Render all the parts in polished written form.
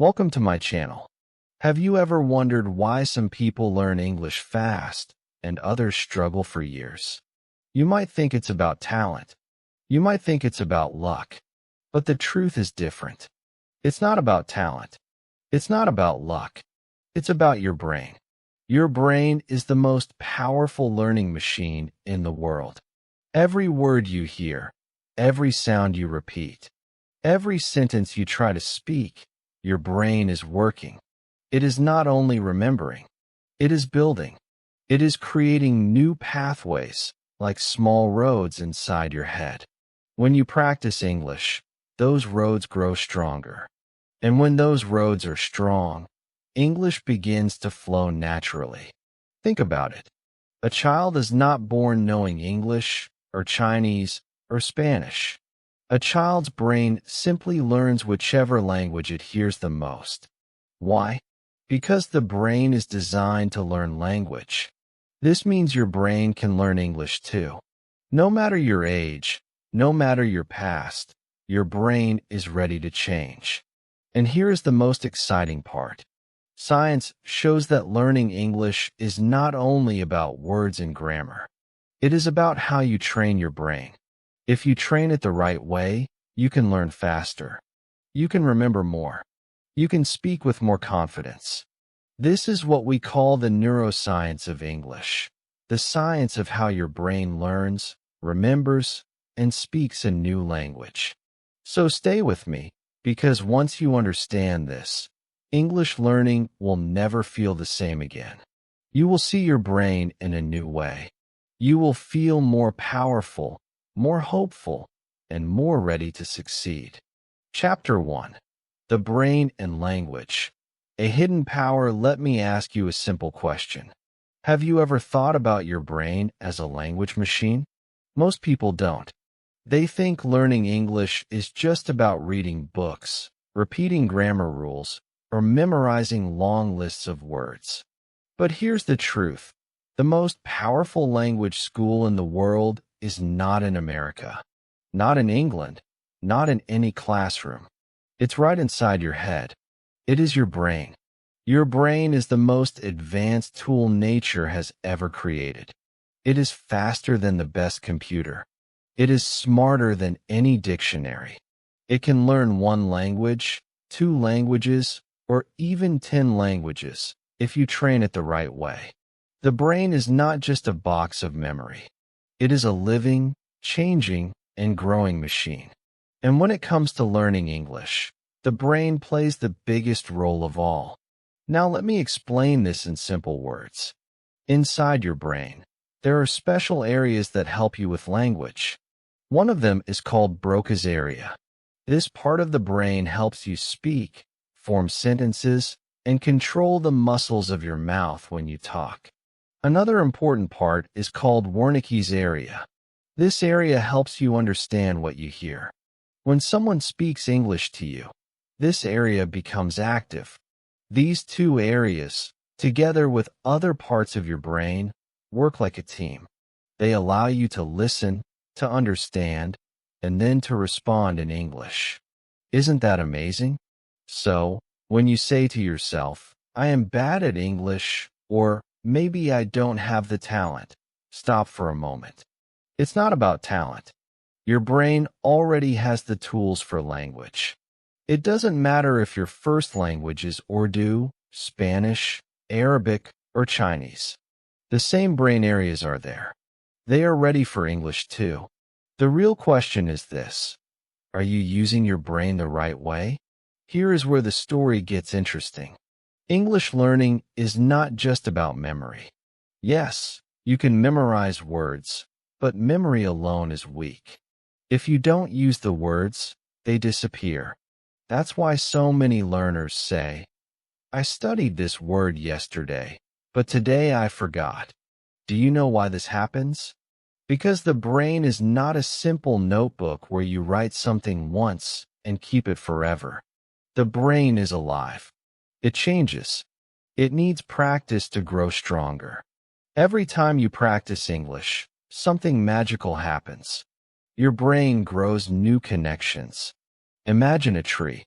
Welcome to my channel. Have you ever wondered why some people learn English fast and others struggle for years? You might think it's about talent. You might think it's about luck. But the truth is different. It's not about talent. It's not about luck. It's about your brain. Your brain is the most powerful learning machine in the world. Every word you hear, every sound you repeat, every sentence you try to speak, your brain is working. It is not only remembering, it is building. It is creating new pathways, like small roads inside your head. When you practice English, those roads grow stronger. And when those roads are strong, English begins to flow naturally. Think about it. A child is not born knowing English, or Chinese, or Spanish. A child's brain simply learns whichever language it hears the most. Why? Because the brain is designed to learn language. This means your brain can learn English too. No matter your age, no matter your past, your brain is ready to change. And here is the most exciting part. Science shows that learning English is not only about words and grammar. It is about how you train your brain. If you train it the right way, you can learn faster. You can remember more. You can speak with more confidence. This is what we call the neuroscience of English, the science of how your brain learns, remembers, and speaks a new language. So stay with me, because once you understand this, English learning will never feel the same again. You will see your brain in a new way. You will feel more powerful, more hopeful, and more ready to succeed. Chapter 1. The Brain and Language. A hidden power. Let me ask you a simple question. Have you ever thought about your brain as a language machine? Most people don't. They think learning English is just about reading books, repeating grammar rules, or memorizing long lists of words. But here's the truth. The most powerful language school in the world is not in America, not in England, not in any classroom. It's right inside your head. It is your brain. Your brain is the most advanced tool nature has ever created. It is faster than the best computer. It is smarter than any dictionary. It can learn one language, 2 languages, or even 10 languages if you train it the right way. The brain is not just a box of memory. It is a living, changing, and growing machine. And when it comes to learning English, the brain plays the biggest role of all. Now let me explain this in simple words. Inside your brain, there are special areas that help you with language. One of them is called Broca's area. This part of the brain helps you speak, form sentences, and control the muscles of your mouth when you talk. Another important part is called Wernicke's area. This area helps you understand what you hear. When someone speaks English to you, this area becomes active. These 2 areas, together with other parts of your brain, work like a team. They allow you to listen, to understand, and then to respond in English. Isn't that amazing? So, when you say to yourself, I am bad at English, or maybe I don't have the talent, stop for a moment. It's not about talent. Your brain already has the tools for language. It doesn't matter if your first language is Urdu, Spanish, Arabic, or Chinese. The same brain areas are there. They are ready for English too. The real question is this: are you using your brain the right way? Here is where the story gets interesting. English learning is not just about memory. Yes, you can memorize words, but memory alone is weak. If you don't use the words, they disappear. That's why so many learners say, I studied this word yesterday, but today I forgot. Do you know why this happens? Because the brain is not a simple notebook where you write something once and keep it forever. The brain is alive. It changes. It needs practice to grow stronger. Every time you practice English, something magical happens. Your brain grows new connections. Imagine a tree.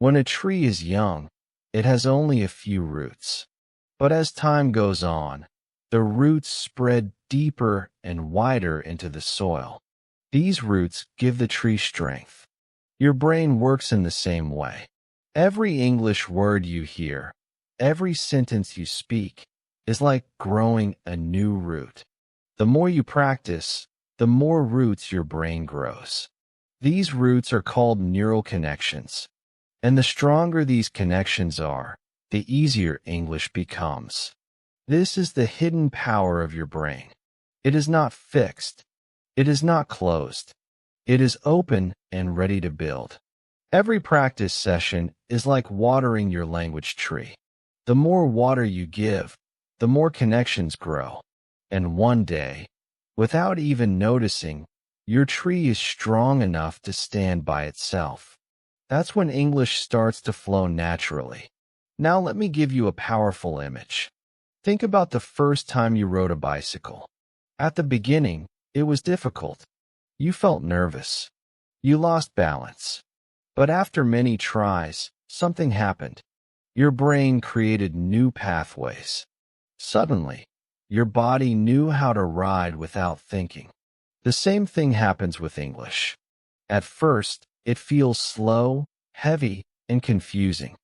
When a tree is young, It has only a few roots. But as time goes on, the roots spread deeper and wider into the soil. These roots give the tree strength. Your brain works in the same way. Every English word you hear, every sentence you speak, is like growing a new root. The more you practice, the more roots your brain grows. These roots are called neural connections. And the stronger these connections are, the easier English becomes. This is the hidden power of your brain. It is not fixed. It is not closed. It is open and ready to build. Every practice session is like watering your language tree. The more water you give, the more connections grow. And one day, without even noticing, your tree is strong enough to stand by itself. That's when English starts to flow naturally. Now let me give you a powerful image. Think about the first time you rode a bicycle. At the beginning, it was difficult. You felt nervous. You lost balance. But after many tries, something happened. Your brain created new pathways. Suddenly, your body knew how to ride without thinking. The same thing happens with English. At first, it feels slow, heavy, and confusing.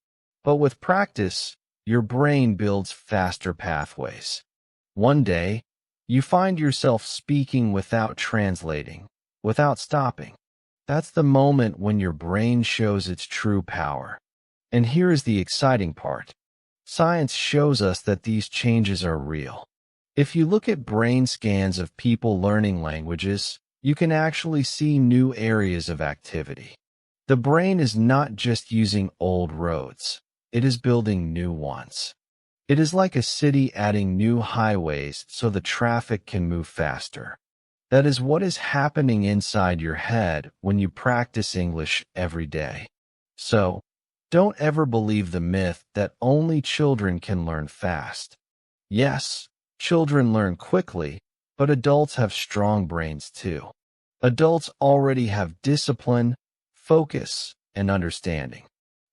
But with practice, your brain builds faster pathways. One day, you find yourself speaking without translating, without stopping. That's the moment when your brain shows its true power. And here is the exciting part. Science shows us that these changes are real. If you look at brain scans of people learning languages, you can actually see new areas of activity. The brain is not just using old roads. It is building new ones. It is like a city adding new highways so the traffic can move faster. That is what is happening inside your head when you practice English every day. So, don't ever believe the myth that only children can learn fast. Yes, children learn quickly, but adults have strong brains too. Adults already have discipline, focus, and understanding.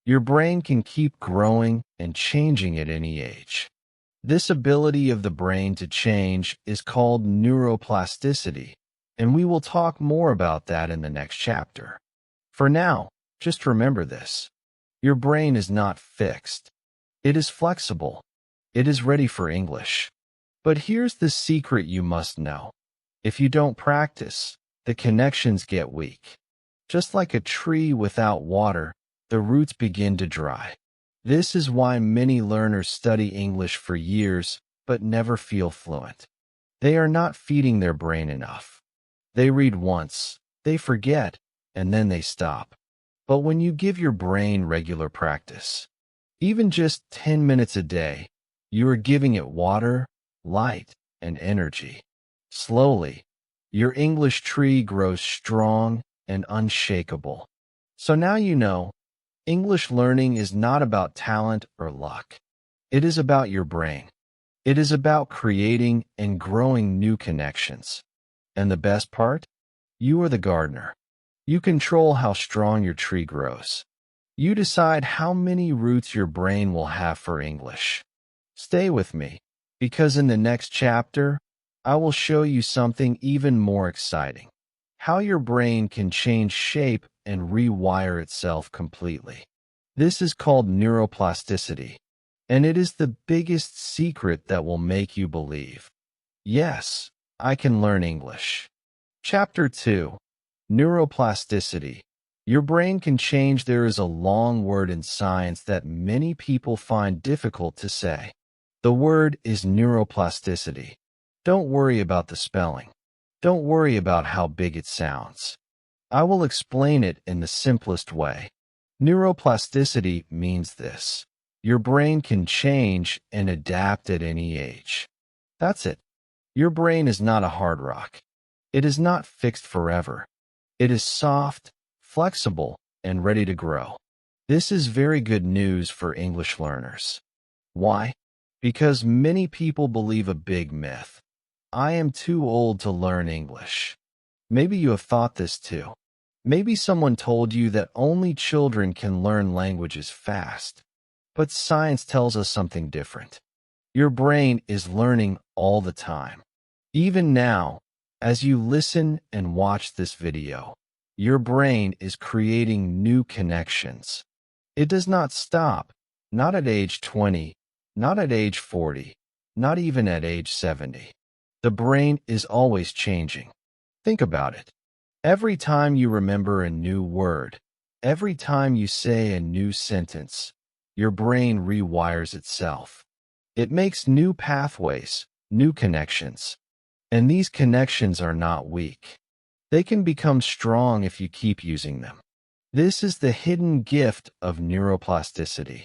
Your brain can keep growing and changing at any age. This ability of the brain to change is called neuroplasticity, and we will talk more about that in the next chapter. For now, just remember this. Your brain is not fixed. It is flexible. It is ready for English. But here's the secret you must know. If you don't practice, the connections get weak. Just like a tree without water, the roots begin to dry. This is why many learners study English for years but never feel fluent. They are not feeding their brain enough. They read once, they forget, and then they stop. But when you give your brain regular practice, even just 10 minutes a day, you are giving it water, light, and energy. Slowly, your English tree grows strong and unshakable. So now you know, English learning is not about talent or luck. It is about your brain. It is about creating and growing new connections. And the best part? You are the gardener. You control how strong your tree grows. You decide how many roots your brain will have for English. Stay with me, because in the next chapter, I will show you something even more exciting. How your brain can change shape and rewire itself completely. This is called neuroplasticity, and it is the biggest secret that will make you believe, yes, I can learn English. Chapter 2. Neuroplasticity. Your brain can change. There is a long word in science that many people find difficult to say. The word is neuroplasticity. Don't worry about the spelling. Don't worry about how big it sounds. I will explain it in the simplest way. Neuroplasticity means this. Your brain can change and adapt at any age. That's it. Your brain is not a hard rock. It is not fixed forever. It is soft, flexible, and ready to grow. This is very good news for English learners. Why? Because many people believe a big myth. I am too old to learn English. Maybe you have thought this too. Maybe someone told you that only children can learn languages fast. But science tells us something different. Your brain is learning all the time. Even now, as you listen and watch this video, your brain is creating new connections. It does not stop, not at age 20, not at age 40, not even at age 70. The brain is always changing. Think about it. Every time you remember a new word, every time you say a new sentence, your brain rewires itself. It makes new pathways, new connections. And these connections are not weak. They can become strong if you keep using them. This is the hidden gift of neuroplasticity.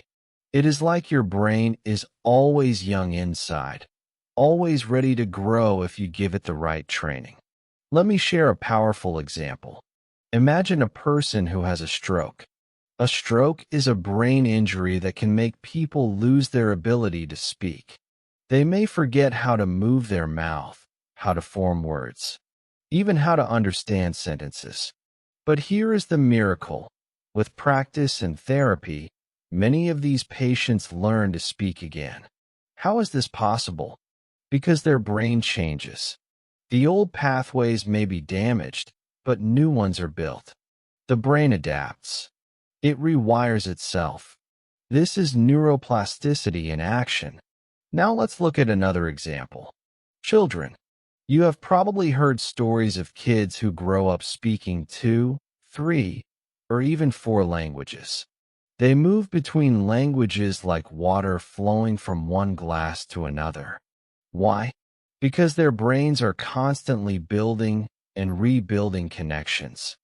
It is like your brain is always young inside, always ready to grow if you give it the right training. Let me share a powerful example. Imagine a person who has a stroke. A stroke is a brain injury that can make people lose their ability to speak. They may forget how to move their mouth, how to form words, even how to understand sentences. But here is the miracle. With practice and therapy, many of these patients learn to speak again. How is this possible? Because their brain changes. The old pathways may be damaged, but new ones are built. The brain adapts. It rewires itself. This is neuroplasticity in action. Now let's look at another example. Children. You have probably heard stories of kids who grow up speaking 2, 3, or even 4 languages. They move between languages like water flowing from one glass to another. Why? Because their brains are constantly building and rebuilding connections.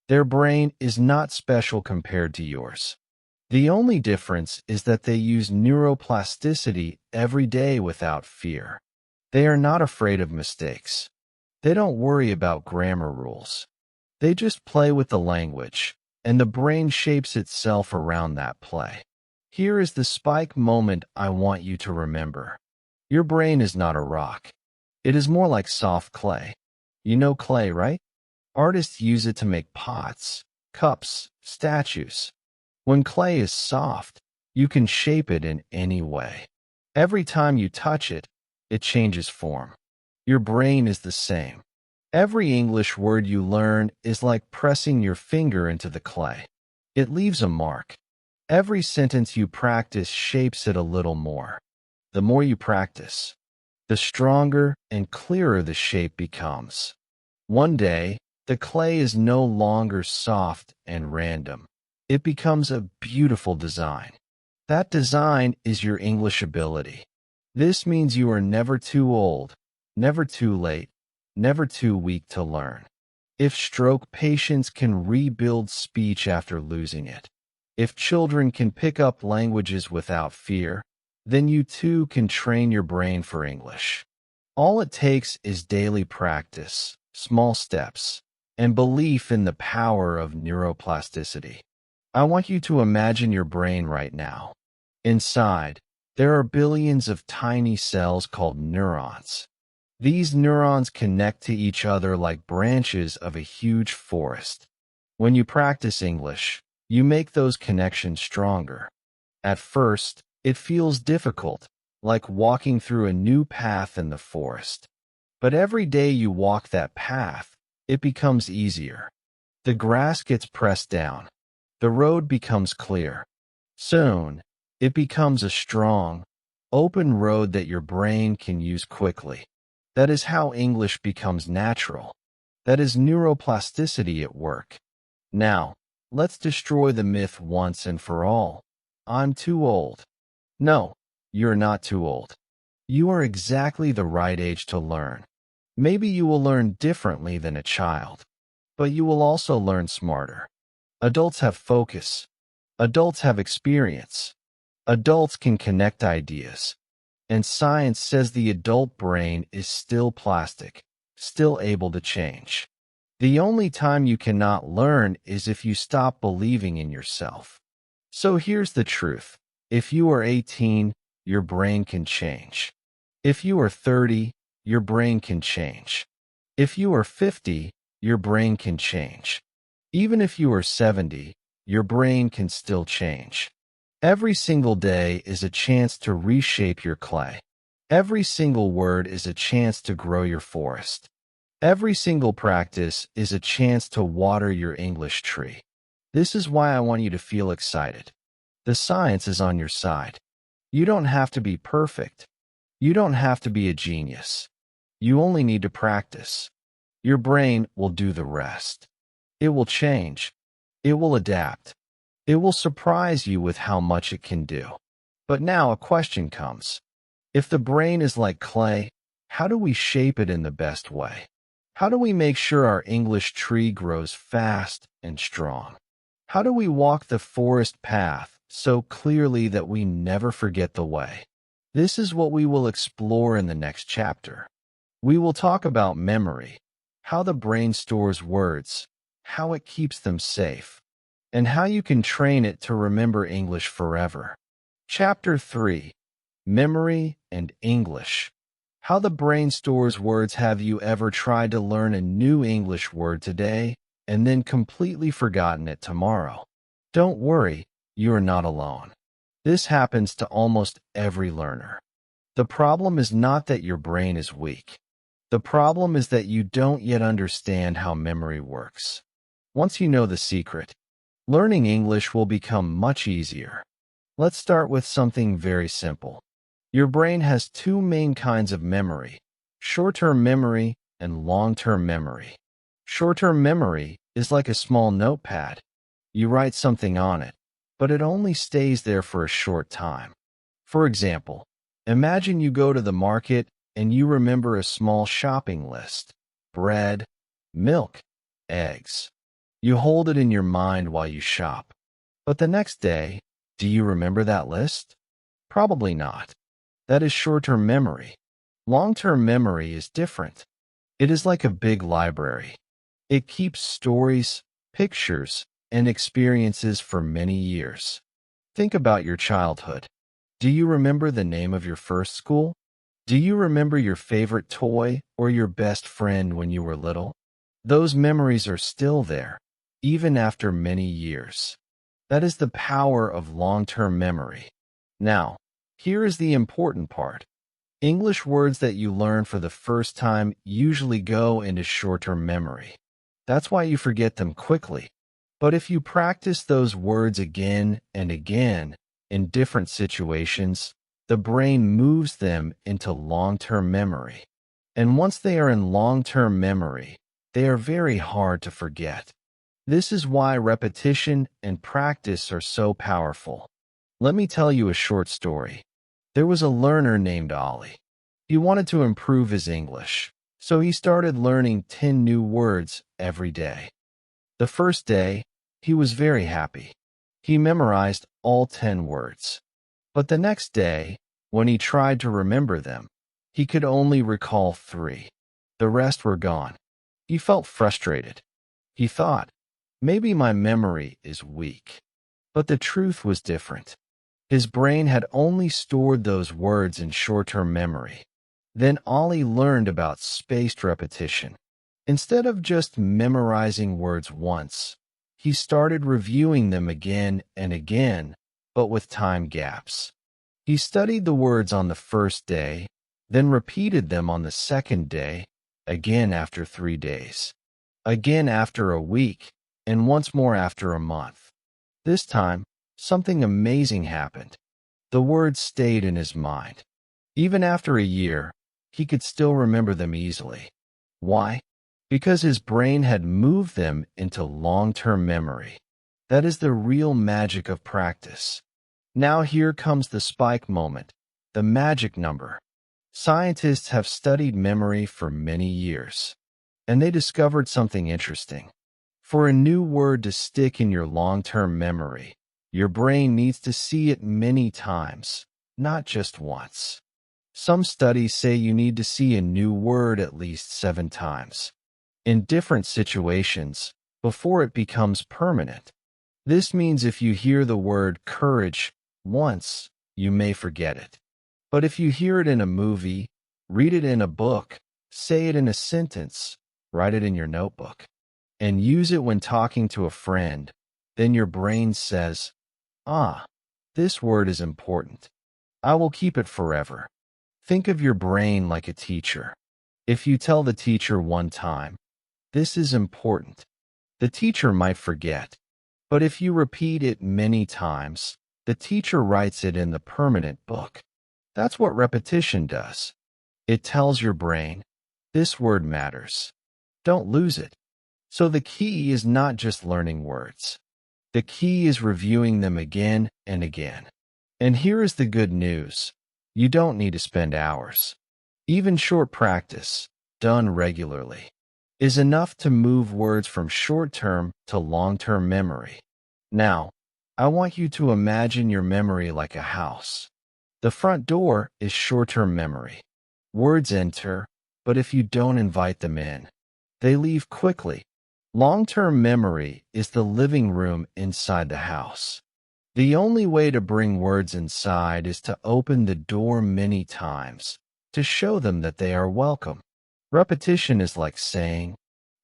Their brain is not special compared to yours. The only difference is that they use neuroplasticity every day without fear. They are not afraid of mistakes. They don't worry about grammar rules. They just play with the language, and the brain shapes itself around that play. Here is the spike moment I want you to remember. Your brain is not a rock. It is more like soft clay. You know clay, right? Artists use it to make pots, cups, statues. When clay is soft, you can shape it in any way. Every time you touch it, it changes form. Your brain is the same. Every English word you learn is like pressing your finger into the clay. It leaves a mark. Every sentence you practice shapes it a little more. The more you practice, the stronger and clearer the shape becomes. One day, the clay is no longer soft and random. It becomes a beautiful design. That design is your English ability. This means you are never too old, never too late, never too weak to learn. If stroke patients can rebuild speech after losing it, if children can pick up languages without fear, then you too can train your brain for English. All it takes is daily practice, small steps, and belief in the power of neuroplasticity. I want you to imagine your brain right now. Inside, there are billions of tiny cells called neurons. These neurons connect to each other like branches of a huge forest. When you practice English, you make those connections stronger. At first, it feels difficult, like walking through a new path in the forest. But every day you walk that path, it becomes easier. The grass gets pressed down. The road becomes clear. Soon, it becomes a strong, open road that your brain can use quickly. That is how English becomes natural. That is neuroplasticity at work. Now, let's destroy the myth once and for all. I'm too old. No, you're not too old. You are exactly the right age to learn. Maybe you will learn differently than a child, but you will also learn smarter. Adults have focus. Adults have experience. Adults can connect ideas. And science says the adult brain is still plastic, still able to change. The only time you cannot learn is if you stop believing in yourself. So here's the truth. If you are 18, your brain can change. If you are 30, your brain can change. If you are 50, your brain can change. Even if you are 70, your brain can still change. Every single day is a chance to reshape your clay. Every single word is a chance to grow your forest. Every single practice is a chance to water your English tree. This is why I want you to feel excited. The science is on your side. You don't have to be perfect. You don't have to be a genius. You only need to practice. Your brain will do the rest. It will change. It will adapt. It will surprise you with how much it can do. But now a question comes. If the brain is like clay, how do we shape it in the best way? How do we make sure our English tree grows fast and strong? How do we walk the forest path so clearly that we never forget the way? This is what we will explore in the next chapter. We will talk about memory, how the brain stores words, how it keeps them safe, and how you can train it to remember English forever. Chapter 3. Memory and English. How the brain stores words. Have you ever tried to learn a new English word today and then completely forgotten it tomorrow? Don't worry, you are not alone. This happens to almost every learner. The problem is not that your brain is weak. The problem is that you don't yet understand how memory works. Once you know the secret, learning English will become much easier. Let's start with something very simple. Your brain has two main kinds of memory: short-term memory and long-term memory. Short-term memory is like a small notepad. You write something on it, but it only stays there for a short time. For example, imagine you go to the market and you remember a small shopping list: bread, milk, eggs. You hold it in your mind while you shop. But the next day, do you remember that list? Probably not. That is short-term memory. Long-term memory is different. It is like a big library. It keeps stories, pictures, and experiences for many years. Think about your childhood. Do you remember the name of your first school? Do you remember your favorite toy or your best friend when you were little? Those memories are still there, even after many years. That is the power of long-term memory. Now, here is the important part. English words that you learn for the first time usually go into short-term memory. That's why you forget them quickly. But if you practice those words again and again in different situations, the brain moves them into long-term memory. And once they are in long-term memory, they are very hard to forget. This is why repetition and practice are so powerful. Let me tell you a short story. There was a learner named Ollie. He wanted to improve his English, so he started learning 10 new words every day. The first day, he was very happy. He memorized all 10 words. But the next day, when he tried to remember them, he could only recall 3. The rest were gone. He felt frustrated. He thought, maybe my memory is weak. But the truth was different. His brain had only stored those words in short-term memory. Then Ollie learned about spaced repetition. Instead of just memorizing words once, he started reviewing them again and again, but with time gaps. He studied the words on the first day, then repeated them on the second day, again after 3 days, again after a week, and once more after a month. This time, something amazing happened. The words stayed in his mind. Even after a year, he could still remember them easily. Why? Because his brain had moved them into long-term memory. That is the real magic of practice. Now here comes the spike moment, the magic number. Scientists have studied memory for many years, and they discovered something interesting. For a new word to stick in your long-term memory, your brain needs to see it many times, not just once. Some studies say you need to see a new word at least 7 times, in different situations, before it becomes permanent. This means if you hear the word courage once, you may forget it. But if you hear it in a movie, read it in a book, say it in a sentence, write it in your notebook, and use it when talking to a friend, then your brain says, "Ah, This word is important. I will keep it forever. Think of your brain like a teacher. If you tell the teacher one time, this is important, the teacher might forget. But if you repeat it many times, the teacher writes it in the permanent book. That's what repetition does. It tells your brain, this word matters. Don't lose it. So the key is not just learning words. The key is reviewing them again and again. And here is the good news. You don't need to spend hours. Even short practice, done regularly, is enough to move words from short-term to long-term memory. Now, I want you to imagine your memory like a house. The front door is short-term memory. Words enter, but if you don't invite them in, they leave quickly. Long-term memory is the living room inside the house. The only way to bring words inside is to open the door many times, to show them that they are welcome. Repetition is like saying,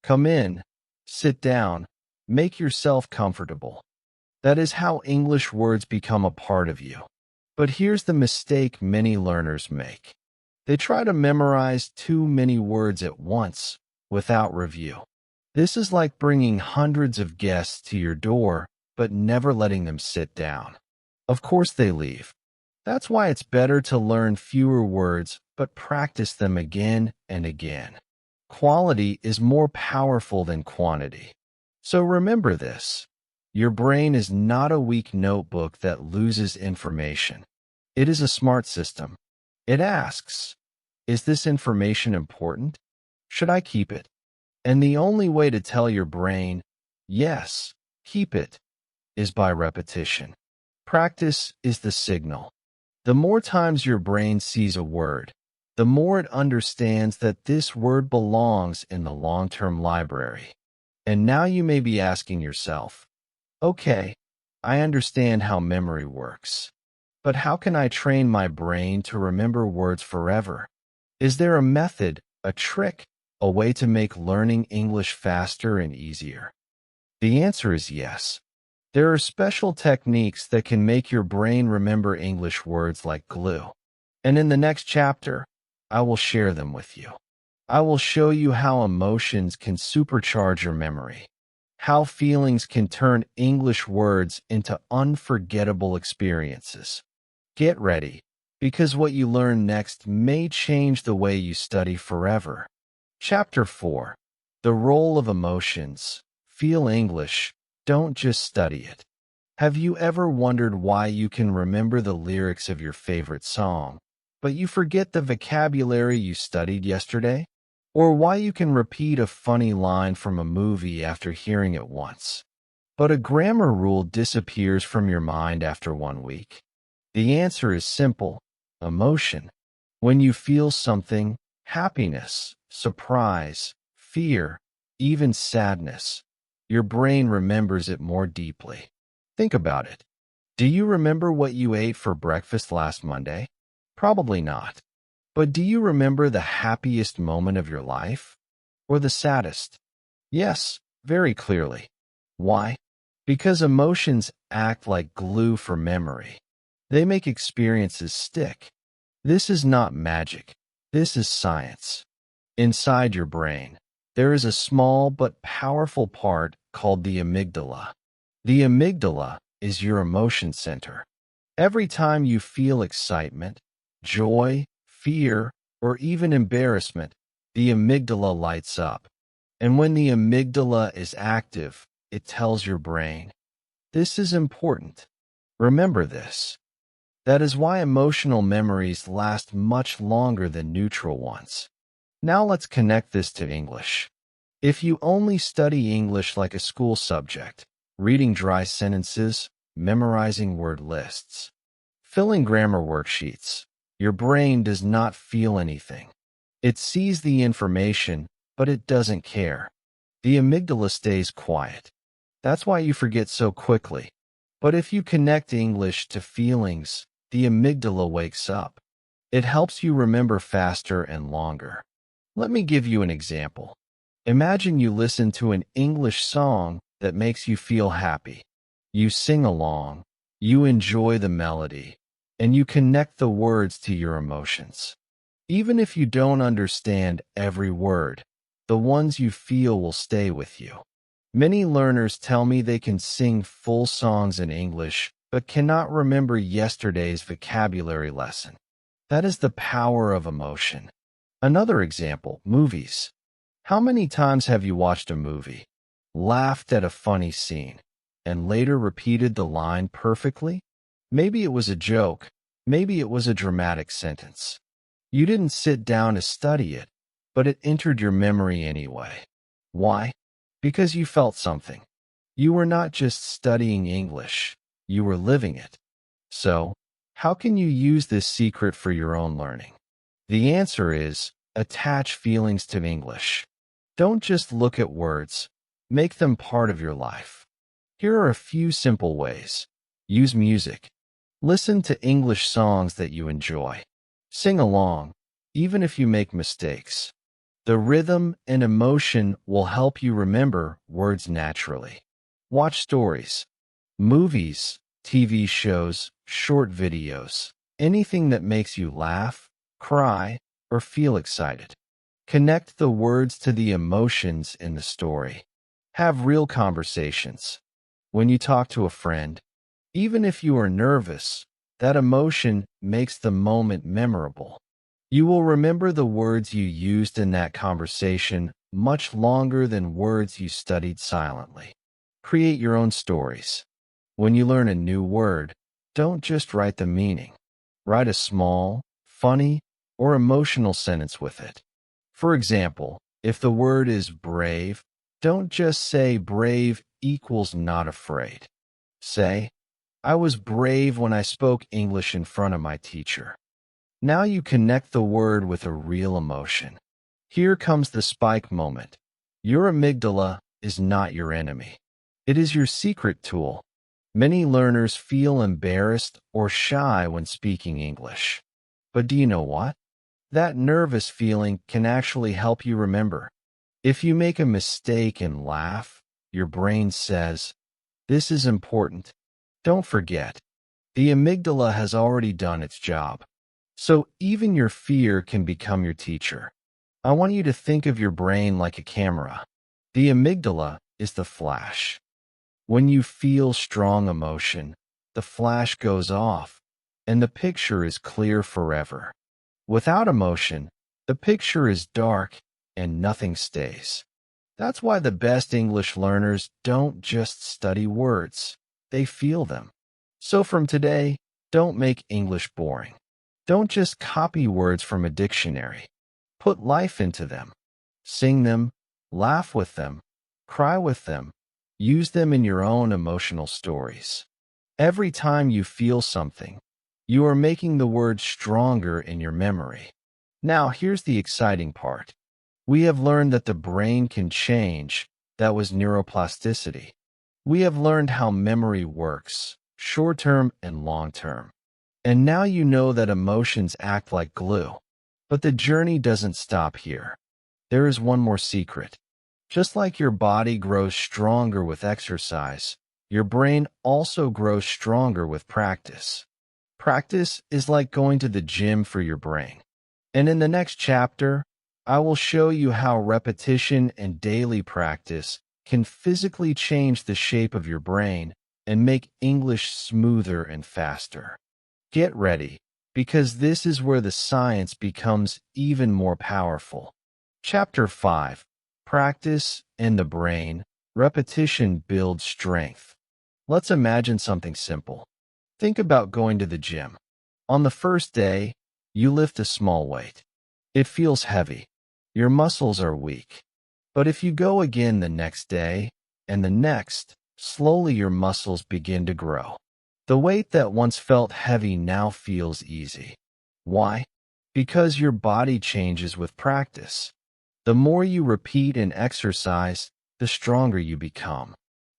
come in, sit down, make yourself comfortable. That is how English words become a part of you. But here's the mistake many learners make. They try to memorize too many words at once, without review. This is like bringing hundreds of guests to your door, but never letting them sit down. Of course they leave. That's why it's better to learn fewer words, but practice them again and again. Quality is more powerful than quantity. So remember this. Your brain is not a weak notebook that loses information. It is a smart system. It asks, is this information important? Should I keep it? And the only way to tell your brain, yes, keep it, is by repetition. Practice is the signal. The more times your brain sees a word, the more it understands that this word belongs in the long-term library. And now you may be asking yourself, okay, I understand how memory works. But how can I train my brain to remember words forever? Is there a method, a trick, a way to make learning English faster and easier? The answer is yes. There are special techniques that can make your brain remember English words like glue. And in the next chapter, I will share them with you. I will show you how emotions can supercharge your memory, how feelings can turn English words into unforgettable experiences. Get ready, because what you learn next may change the way you study forever. Chapter 4. The Role of Emotions. Feel English. Don't just study it. Have you ever wondered why you can remember the lyrics of your favorite song, but you forget the vocabulary you studied yesterday? Or why you can repeat a funny line from a movie after hearing it once, but a grammar rule disappears from your mind after 1 week? The answer is simple: emotion. When you feel something, happiness, surprise, fear, even sadness, your brain remembers it more deeply. Think about it. Do you remember what you ate for breakfast last Monday? Probably not. But do you remember the happiest moment of your life? Or the saddest? Yes, very clearly. Why? Because emotions act like glue for memory. They make experiences stick. This is not magic. This is science. Inside your brain, there is a small but powerful part called the amygdala. The amygdala is your emotion center. Every time you feel excitement, joy, fear, or even embarrassment, the amygdala lights up. And when the amygdala is active, it tells your brain, this is important. Remember this. That is why emotional memories last much longer than neutral ones. Now let's connect this to English. If you only study English like a school subject, reading dry sentences, memorizing word lists, filling grammar worksheets, your brain does not feel anything. It sees the information, but it doesn't care. The amygdala stays quiet. That's why you forget so quickly. But if you connect English to feelings, the amygdala wakes up. It helps you remember faster and longer. Let me give you an example. Imagine you listen to an English song that makes you feel happy. You sing along. You enjoy the melody, and you connect the words to your emotions. Even if you don't understand every word, the ones you feel will stay with you. Many learners tell me they can sing full songs in English, but cannot remember yesterday's vocabulary lesson. That is the power of emotion. Another example, movies. How many times have you watched a movie, laughed at a funny scene, and later repeated the line perfectly? Maybe it was a joke, maybe it was a dramatic sentence. You didn't sit down to study it, but it entered your memory anyway. Why? Because you felt something. You were not just studying English, you were living it. So, how can you use this secret for your own learning? The answer is, attach feelings to English. Don't just look at words, make them part of your life. Here are a few simple ways. Use music. Listen to English songs that you enjoy. Sing along, even if you make mistakes. The rhythm and emotion will help you remember words naturally. Watch stories, movies, TV shows, short videos, anything that makes you laugh, cry, or feel excited. Connect the words to the emotions in the story. Have real conversations. When you talk to a friend, even if you are nervous, that emotion makes the moment memorable. You will remember the words you used in that conversation much longer than words you studied silently. Create your own stories. When you learn a new word, don't just write the meaning. Write a small, funny, or emotional sentence with it. For example, if the word is brave, don't just say brave equals not afraid. Say, I was brave when I spoke English in front of my teacher. Now you connect the word with a real emotion. Here comes the spike moment. Your amygdala is not your enemy. It is your secret tool. Many learners feel embarrassed or shy when speaking English. But do you know what? That nervous feeling can actually help you remember. If you make a mistake and laugh, your brain says, "This is important. Don't forget." The amygdala has already done its job. So even your fear can become your teacher. I want you to think of your brain like a camera. The amygdala is the flash. When you feel strong emotion, the flash goes off, and the picture is clear forever. Without emotion, the picture is dark and nothing stays. That's why the best English learners don't just study words, they feel them. So from today, don't make English boring. Don't just copy words from a dictionary. Put life into them. Sing them, laugh with them, cry with them. Use them in your own emotional stories. Every time you feel something, you are making the word stronger in your memory. Now, here's the exciting part. We have learned that the brain can change. That was neuroplasticity. We have learned how memory works, short-term and long-term. And now you know that emotions act like glue. But the journey doesn't stop here. There is one more secret. Just like your body grows stronger with exercise, your brain also grows stronger with practice. Practice is like going to the gym for your brain. And in the next chapter, I will show you how repetition and daily practice can physically change the shape of your brain and make English smoother and faster. Get ready, because this is where the science becomes even more powerful. Chapter 5. Practice and the brain. Repetition builds strength. Let's imagine something simple. Think about going to the gym. On the first day, you lift a small weight. It feels heavy. Your muscles are weak. But if you go again the next day, and the next, slowly your muscles begin to grow. The weight that once felt heavy now feels easy. Why? Because your body changes with practice. The more you repeat and exercise, the stronger you become.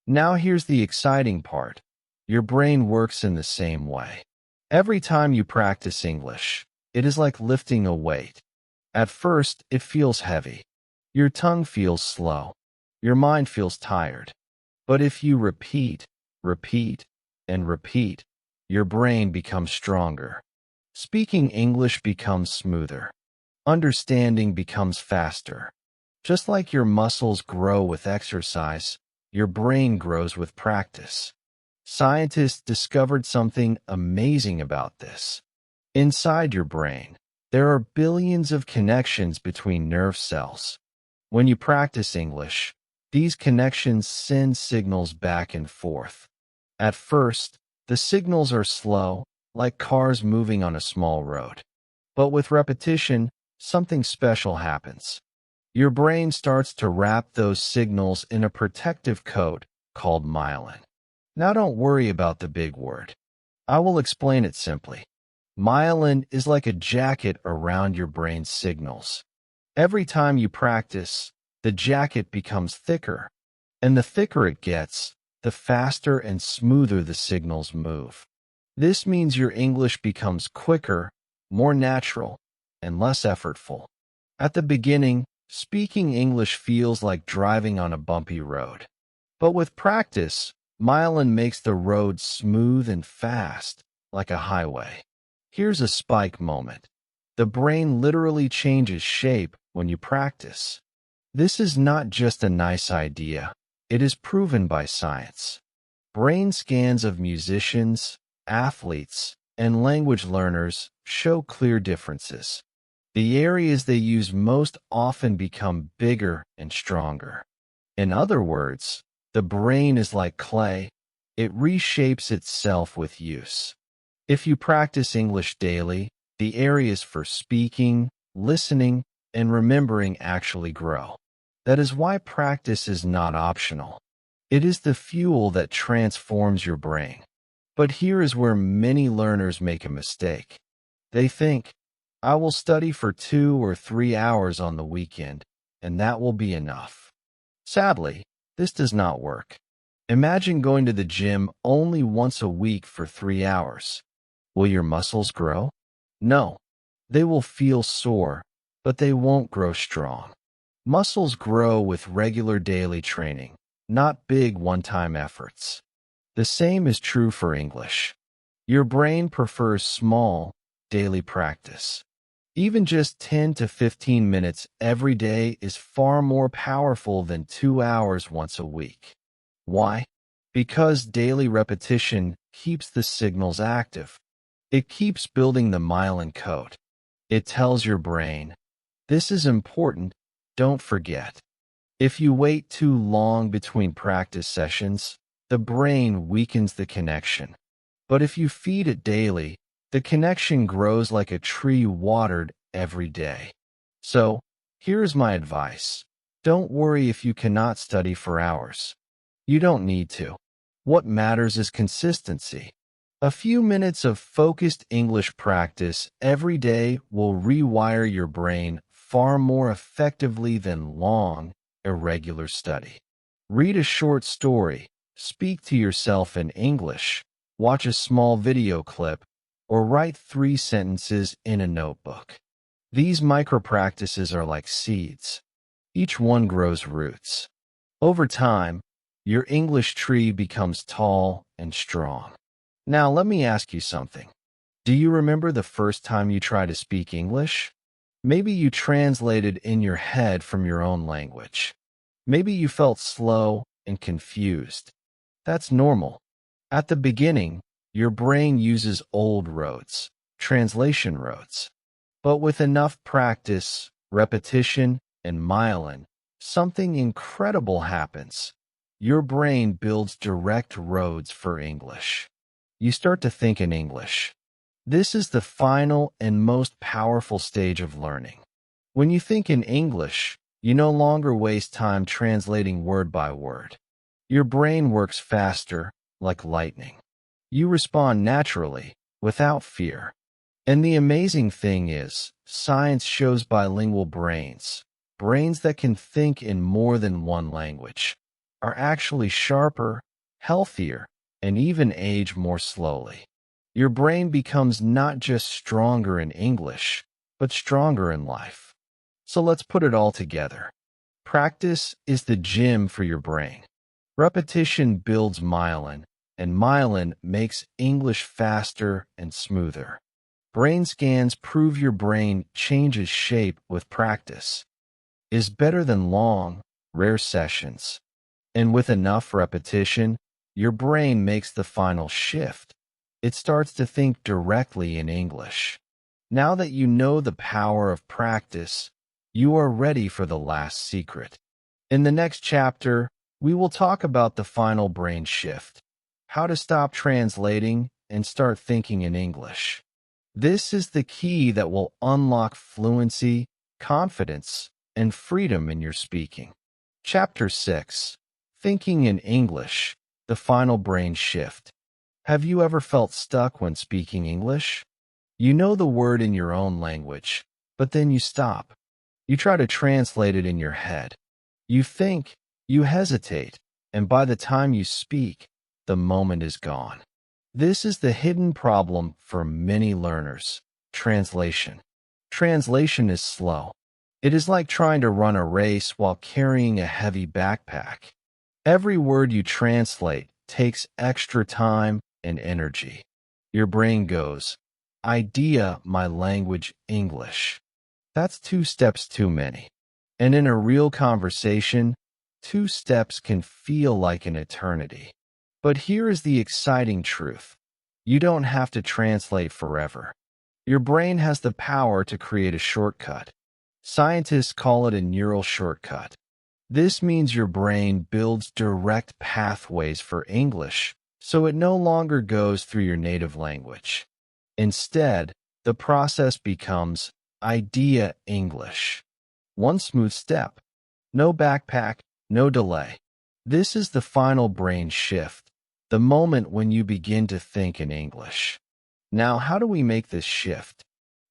Now here's the exciting part. Your brain works in the same way. Every time you practice English, it is like lifting a weight. At first, it feels heavy. Your tongue feels slow. Your mind feels tired. But if you repeat, and repeat, your brain becomes stronger. Speaking English becomes smoother. Understanding becomes faster. Just like your muscles grow with exercise, your brain grows with practice. Scientists discovered something amazing about this. Inside your brain, there are billions of connections between nerve cells. When you practice English, these connections send signals back and forth. At first, the signals are slow, like cars moving on a small road. But with repetition, something special happens. Your brain starts to wrap those signals in a protective coat called myelin. Now don't worry about the big word. I will explain it simply. Myelin is like a jacket around your brain's signals. Every time you practice, the jacket becomes thicker, and the thicker it gets, the faster and smoother the signals move. This means your English becomes quicker, more natural, and less effortful. At the beginning, speaking English feels like driving on a bumpy road. But with practice, myelin makes the road smooth and fast, like a highway. Here's a spike moment. The brain literally changes shape when you practice. This is not just a nice idea. It is proven by science. Brain scans of musicians, athletes, and language learners show clear differences. The areas they use most often become bigger and stronger. In other words, the brain is like clay. It reshapes itself with use. If you practice English daily, the areas for speaking, listening, and remembering actually grow. That is why practice is not optional. It is the fuel that transforms your brain. But here is where many learners make a mistake. They think, I will study for 2 or 3 hours on the weekend, and that will be enough. Sadly, this does not work. Imagine going to the gym only once a week for 3 hours. Will your muscles grow? No. They will feel sore, but they won't grow strong. Muscles grow with regular daily training, not big one-time efforts. The same is true for English. Your brain prefers small, daily practice. Even just 10 to 15 minutes every day is far more powerful than 2 hours once a week. Why? Because daily repetition keeps the signals active. It keeps building the myelin coat. It tells your brain, this is important, don't forget. If you wait too long between practice sessions, the brain weakens the connection. But if you feed it daily, the connection grows like a tree watered every day. So, here's my advice. Don't worry if you cannot study for hours. You don't need to. What matters is consistency. A few minutes of focused English practice every day will rewire your brain far more effectively than long, irregular study. Read a short story, speak to yourself in English, watch a small video clip, or write 3 sentences in a notebook. These micro-practices are like seeds. Each one grows roots. Over time, your English tree becomes tall and strong. Now, let me ask you something. Do you remember the first time you tried to speak English? Maybe you translated in your head from your own language. Maybe you felt slow and confused. That's normal. At the beginning, your brain uses old roads, translation roads. But with enough practice, repetition, and myelin, something incredible happens. Your brain builds direct roads for English. You start to think in English. This is the final and most powerful stage of learning. When you think in English, you no longer waste time translating word by word. Your brain works faster, like lightning. You respond naturally, without fear. And the amazing thing is, science shows bilingual brains, brains that can think in more than one language, are actually sharper, healthier, and even age more slowly. Your brain becomes not just stronger in English, but stronger in life. So let's put it all together. Practice is the gym for your brain. Repetition builds myelin, and myelin makes English faster and smoother. Brain scans prove your brain changes shape with practice, is better than long, rare sessions. And with enough repetition, your brain makes the final shift. It starts to think directly in English. Now that you know the power of practice, you are ready for the last secret. In the next chapter, we will talk about the final brain shift, how to stop translating and start thinking in English. This is the key that will unlock fluency, confidence, and freedom in your speaking. Chapter 6. Thinking in English, the final brain shift. Have you ever felt stuck when speaking English? You know the word in your own language, but then you stop. You try to translate it in your head. You think, you hesitate, and by the time you speak, the moment is gone. This is the hidden problem for many learners. Translation. Translation is slow. It is like trying to run a race while carrying a heavy backpack. Every word you translate takes extra time and energy. Your brain goes, idea, my language, English. That's 2 steps too many. And in a real conversation, 2 steps can feel like an eternity. But here is the exciting truth. You don't have to translate forever. Your brain has the power to create a shortcut. Scientists call it a neural shortcut. This means your brain builds direct pathways for English, so it no longer goes through your native language. Instead, the process becomes idea English. One smooth step. No backpack, no delay. This is the final brain shift, the moment when you begin to think in English. Now, how do we make this shift?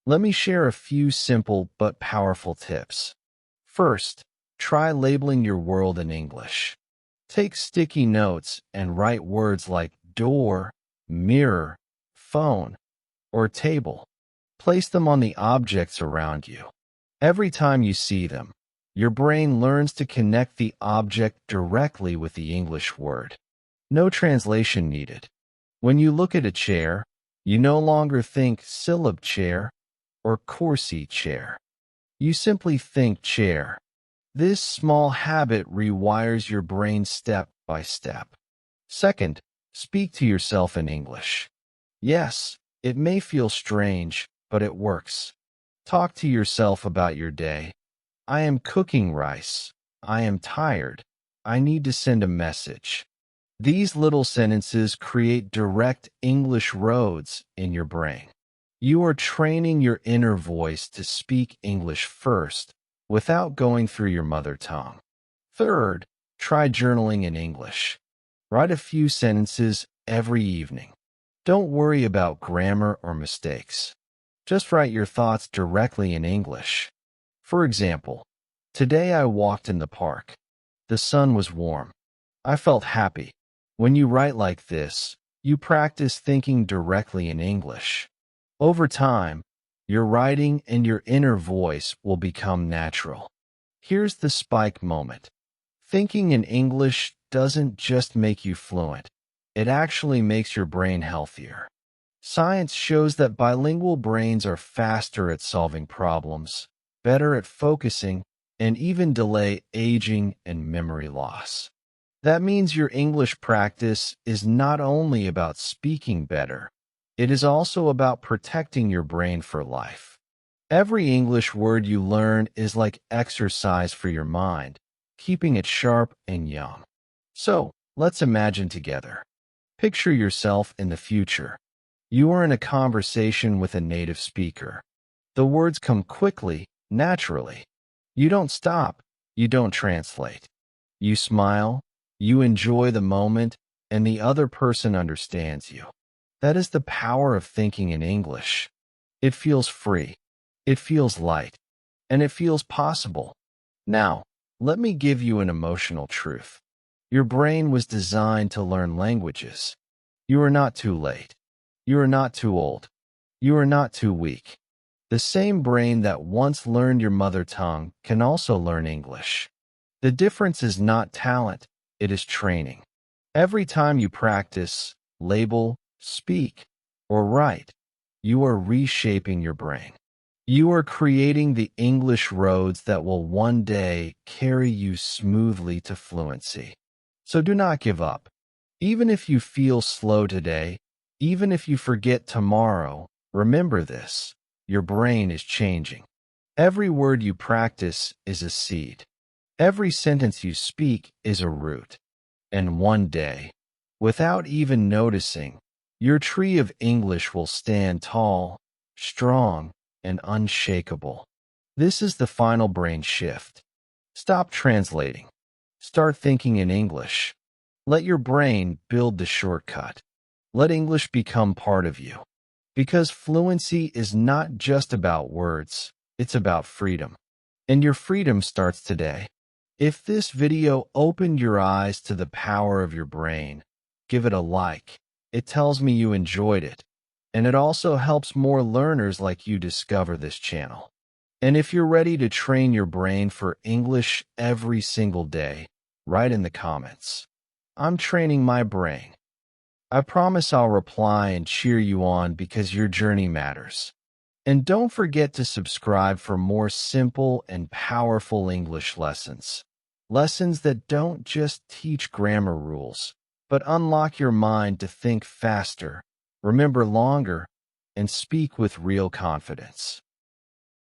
Let me share a few simple but powerful tips. First, try labeling your world in English. Take sticky notes and write words like door, mirror, phone, or table. Place them on the objects around you. Every time you see them, your brain learns to connect the object directly with the English word. No translation needed. When you look at a chair, you no longer think syllab chair or coursey chair. You simply think chair. This small habit rewires your brain step by step. Second, speak to yourself in English. Yes, it may feel strange, but it works. Talk to yourself about your day. I am cooking rice. I am tired. I need to send a message. These little sentences create direct English roads in your brain. You are training your inner voice to speak English first, without going through your mother tongue. Third, try journaling in English. Write a few sentences every evening. Don't worry about grammar or mistakes. Just write your thoughts directly in English. For example, today I walked in the park. The sun was warm. I felt happy. When you write like this, you practice thinking directly in English. Over time, your writing and your inner voice will become natural. Here's the spike moment. Thinking in English doesn't just make you fluent. It actually makes your brain healthier. Science shows that bilingual brains are faster at solving problems, better at focusing, and even delay aging and memory loss. That means your English practice is not only about speaking better, it is also about protecting your brain for life. Every English word you learn is like exercise for your mind, keeping it sharp and young. So, let's imagine together. Picture yourself in the future. You are in a conversation with a native speaker. The words come quickly, naturally. You don't stop. You don't translate. You smile. You enjoy the moment, and the other person understands you. That is the power of thinking in English. It feels free. It feels light. And it feels possible. Now, let me give you an emotional truth. Your brain was designed to learn languages. You are not too late. You are not too old. You are not too weak. The same brain that once learned your mother tongue can also learn English. The difference is not talent, it is training. Every time you practice, label, speak, or write, you are reshaping your brain. You are creating the English roads that will one day carry you smoothly to fluency. So do not give up. Even if you feel slow today, even if you forget tomorrow, remember this: your brain is changing. Every word you practice is a seed. Every sentence you speak is a root. And one day, without even noticing, your tree of English will stand tall, strong, and unshakable. This is the final brain shift. Stop translating. Start thinking in English. Let your brain build the shortcut. Let English become part of you. Because fluency is not just about words, it's about freedom. And your freedom starts today. If this video opened your eyes to the power of your brain, give it a like. It tells me you enjoyed it. And it also helps more learners like you discover this channel. And if you're ready to train your brain for English every single day, write in the comments: I'm training my brain. I promise I'll reply and cheer you on because your journey matters. And don't forget to subscribe for more simple and powerful English lessons. Lessons that don't just teach grammar rules, but unlock your mind to think faster, remember longer, and speak with real confidence.